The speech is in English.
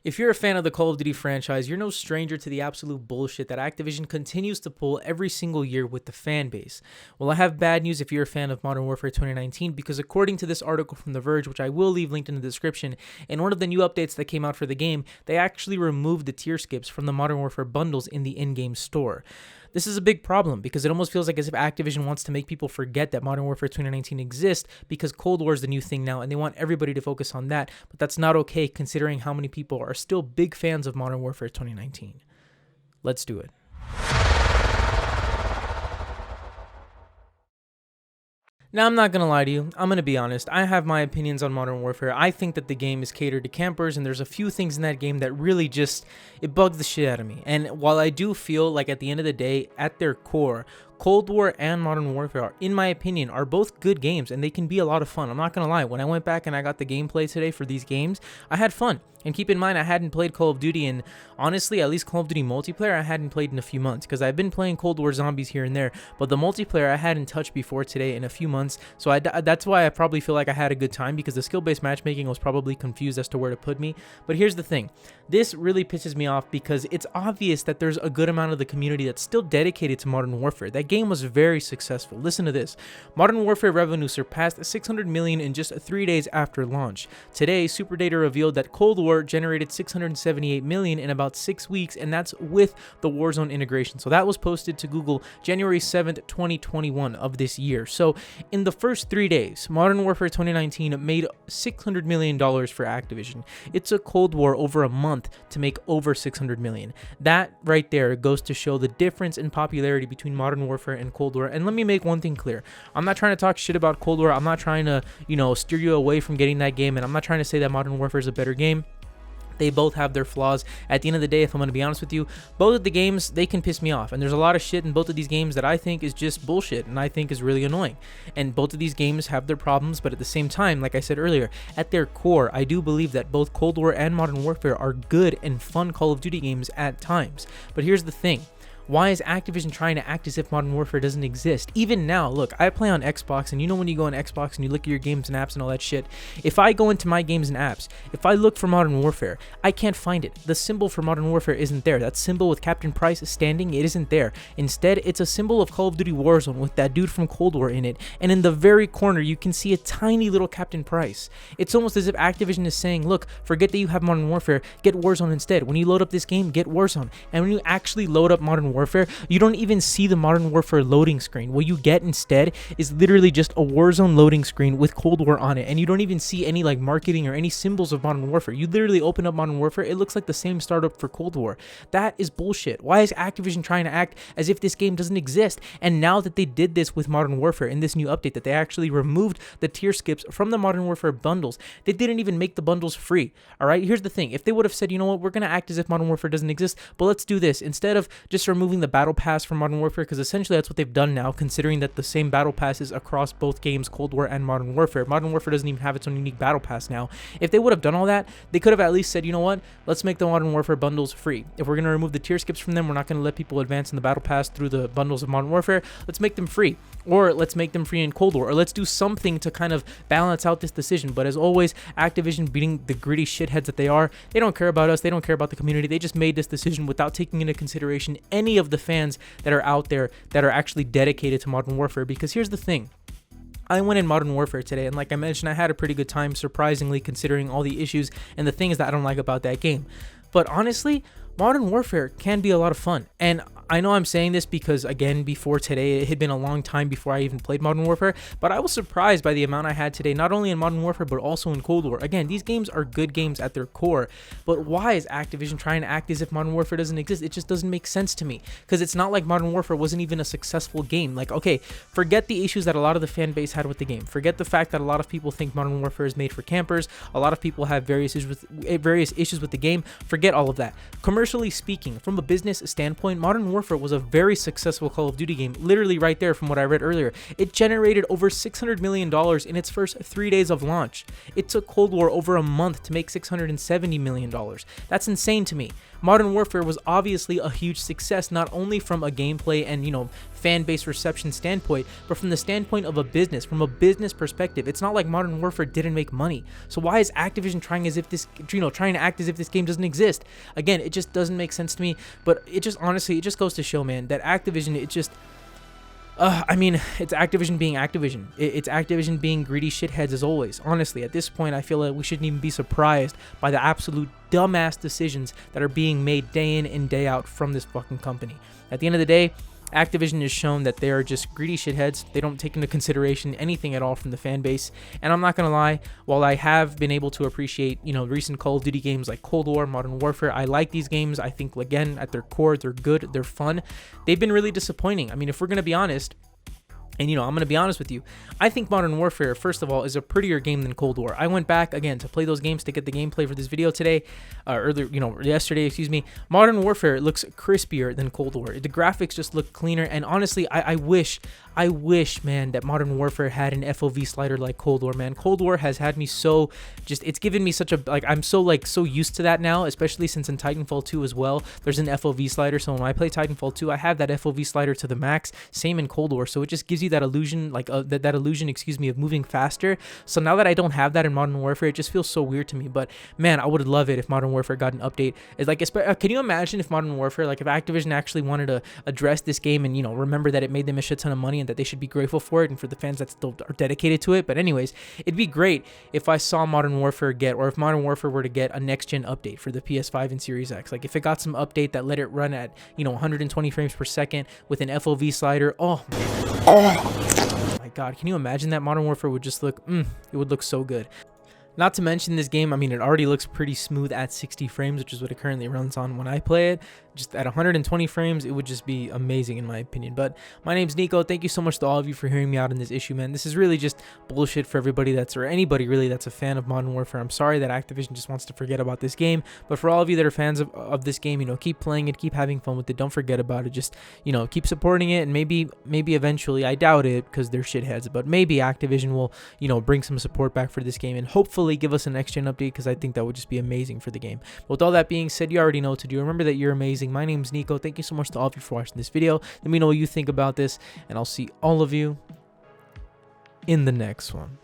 If you're a fan of the Call of Duty franchise, you're no stranger to the absolute bullshit that Activision continues to pull every single year with the fan base. Well, I have bad news if you're a fan of Modern Warfare 2019, because according to this article from The Verge, which I will leave linked in the description, in one of the new updates that came out for the game, they actually removed the tier skips from the Modern Warfare bundles in the in-game store. This is a big problem because it almost feels like as if Activision wants to make people forget that Modern Warfare 2019 exists because Cold War is the new thing now and they want everybody to focus on that, but that's not okay considering how many people are still big fans of Modern Warfare 2019. Let's do it. Now, I'm not going to lie to you. I'm going to be honest. I have my opinions on Modern Warfare. I think that the game is catered to campers, and there's a few things in that game that really just, it bugs the shit out of me. And while I do feel like at the end of the day, at their core, Cold War and Modern Warfare, in my opinion, are both good games, and they can be a lot of fun. I'm not going to lie. When I went back and I got the gameplay today for these games, I had fun. And keep in mind, I hadn't played Call of Duty, and honestly, at least Call of Duty multiplayer, I hadn't played in a few months, because I've been playing Cold War Zombies here and there, but the multiplayer I hadn't touched before today in a few months, so that's why I probably feel like I had a good time, because the skill-based matchmaking was probably confused as to where to put me. But here's the thing. This really pisses me off because it's obvious that there's a good amount of the community that's still dedicated to Modern Warfare. That game was very successful. Listen to this. Modern Warfare revenue surpassed 600 million in just 3 days after launch. Today, SuperData revealed that Cold War generated 678 million in about 6 weeks, and that's with the Warzone integration. So that was posted to Google January 7th, 2021 of this year. So in the first 3 days, Modern Warfare 2019 made $600 million for Activision. It took Cold War over a month to make over 600 million. That right there goes to show the difference in popularity between Modern Warfare and Cold War. And let me make one thing clear. I'm not trying to talk shit about Cold War. I'm not trying to, steer you away from getting that game. And I'm not trying to say that Modern Warfare is a better game. They both have their flaws. At the end of the day, if I'm going to be honest with you, both of the games, they can piss me off. And there's a lot of shit in both of these games that I think is just bullshit and I think is really annoying. And both of these games have their problems, but at the same time, like I said earlier, at their core, I do believe that both Cold War and Modern Warfare are good and fun Call of Duty games at times. But here's the thing. Why is Activision trying to act as if Modern Warfare doesn't exist? Even now, look, I play on Xbox, and when you go on Xbox and you look at your games and apps and all that shit, if I go into my games and apps, if I look for Modern Warfare, I can't find it. The symbol for Modern Warfare isn't there. That symbol with Captain Price standing, it isn't there. Instead, it's a symbol of Call of Duty Warzone with that dude from Cold War in it, and in the very corner, you can see a tiny little Captain Price. It's almost as if Activision is saying, look, forget that you have Modern Warfare, get Warzone instead. When you load up this game, get Warzone. And when you actually load up Modern Warfare, you don't even see the Modern Warfare loading screen. What you get instead is literally just a Warzone loading screen with Cold War on it, and you don't even see any marketing or any symbols of Modern Warfare. You literally open up Modern Warfare, it looks like the same startup for Cold War. That is bullshit. Why is Activision trying to act as if this game doesn't exist? And now that they did this with Modern Warfare in this new update, that they actually removed the tier skips from the Modern Warfare bundles, they didn't even make the bundles free. All right, here's the thing. If they would have said, you know what, we're going to act as if Modern Warfare doesn't exist, but let's do this. Instead of just removing the battle pass from Modern Warfare, because essentially that's what they've done now, considering that the same battle pass is across both games, Cold War and Modern Warfare. Modern Warfare doesn't even have its own unique battle pass now. If they would have done all that, they could have at least said, you know what, let's make the Modern Warfare bundles free. If we're going to remove the tier skips from them, we're not going to let people advance in the battle pass through the bundles of Modern Warfare. Let's make them free. Or let's make them free in Cold War. Or let's do something to kind of balance out this decision. But as always, Activision, being the gritty shitheads that they are, they don't care about us. They don't care about the community. They just made this decision without taking into consideration any of the fans that are out there that are actually dedicated to Modern Warfare. Because here's the thing. I went in Modern Warfare today, and like I mentioned, I had a pretty good time, surprisingly, considering all the issues and the things that I don't like about that game. But honestly, Modern Warfare can be a lot of fun. And I know I'm saying this because, again, before today, it had been a long time before I even played Modern Warfare, but I was surprised by the amount I had today, not only in Modern Warfare, but also in Cold War. Again, these games are good games at their core, but why is Activision trying to act as if Modern Warfare doesn't exist? It just doesn't make sense to me, because it's not like Modern Warfare wasn't even a successful game. Like, okay, forget the issues that a lot of the fan base had with the game. Forget the fact that a lot of people think Modern Warfare is made for campers. A lot of people have various issues with the game. Forget all of that. Commercially speaking, from a business standpoint, Modern Warfare was a very successful Call of Duty game. Literally right there from what I read earlier. It generated over $600 million in its first 3 days of launch. It took Cold War over a month to make $670 million. That's insane to me. Modern Warfare was obviously a huge success, not only from a gameplay and, fan base reception standpoint, but from the standpoint of a business, from a business perspective. It's not like Modern Warfare didn't make money. So why is Activision trying as if this, trying to act as if this game doesn't exist? Again, it just doesn't make sense to me. But it just honestly, it just goes to show, man, that Activision, it just. I mean, it's Activision being Activision. It's Activision being greedy shitheads as always. Honestly, at this point, I feel like we shouldn't even be surprised by the absolute dumbass decisions that are being made day in and day out from this fucking company. At the end of the day, Activision has shown that they are just greedy shitheads. They don't take into consideration anything at all from the fan base. And I'm not going to lie, while I have been able to appreciate, recent Call of Duty games like Cold War, Modern Warfare, I like these games. I think, again, at their core, they're good, they're fun. They've been really disappointing. I mean, if we're going to be honest, and, I'm going to be honest with you, I think Modern Warfare, first of all, is a prettier game than Cold War. I went back, again, to play those games to get the gameplay for this video today, yesterday, excuse me. Modern Warfare looks crispier than Cold War. The graphics just look cleaner, and honestly, I wish, man, that Modern Warfare had an FOV slider like Cold War, man. Cold War has had me so, it's given me such a, I'm so used to that now, especially since in Titanfall 2 as well, there's an FOV slider, so when I play Titanfall 2, I have that FOV slider to the max, same in Cold War, so it just gives you that illusion, that illusion, of moving faster. So now that I don't have that in Modern Warfare, it just feels so weird to me. But man, I would love it if Modern Warfare got an update. It's like, can you imagine if Modern Warfare, if Activision actually wanted to address this game and remember that it made them a shit ton of money and that they should be grateful for it, and for the fans that still are dedicated to it. But anyways, it'd be great if I saw Modern Warfare if Modern Warfare were to get a next gen update for the PS5 and Series X. Like if it got some update that let it run at 120 frames per second with an FOV slider. Oh my god, can you imagine that? Modern Warfare would just look, it would look so good. Not to mention this game, I mean, it already looks pretty smooth at 60 frames, which is what it currently runs on when I play it. Just at 120 frames, it would just be amazing in my opinion. But my name's Nico. Thank you so much to all of you for hearing me out in this issue, man. This is really just bullshit for everybody or anybody really that's a fan of Modern Warfare. I'm sorry that Activision just wants to forget about this game. But for all of you that are fans of this game, keep playing it, keep having fun with it. Don't forget about it. Just, keep supporting it. And maybe eventually, I doubt it because they're shitheads, but maybe Activision will, bring some support back for this game and hopefully give us a next gen update, because I think that would just be amazing for the game. But with all that being said, you already know what to do. Remember that you're amazing. My name's Nico. Thank you so much to all of you for watching this video. Let me know what you think about this, and I'll see all of you in the next one.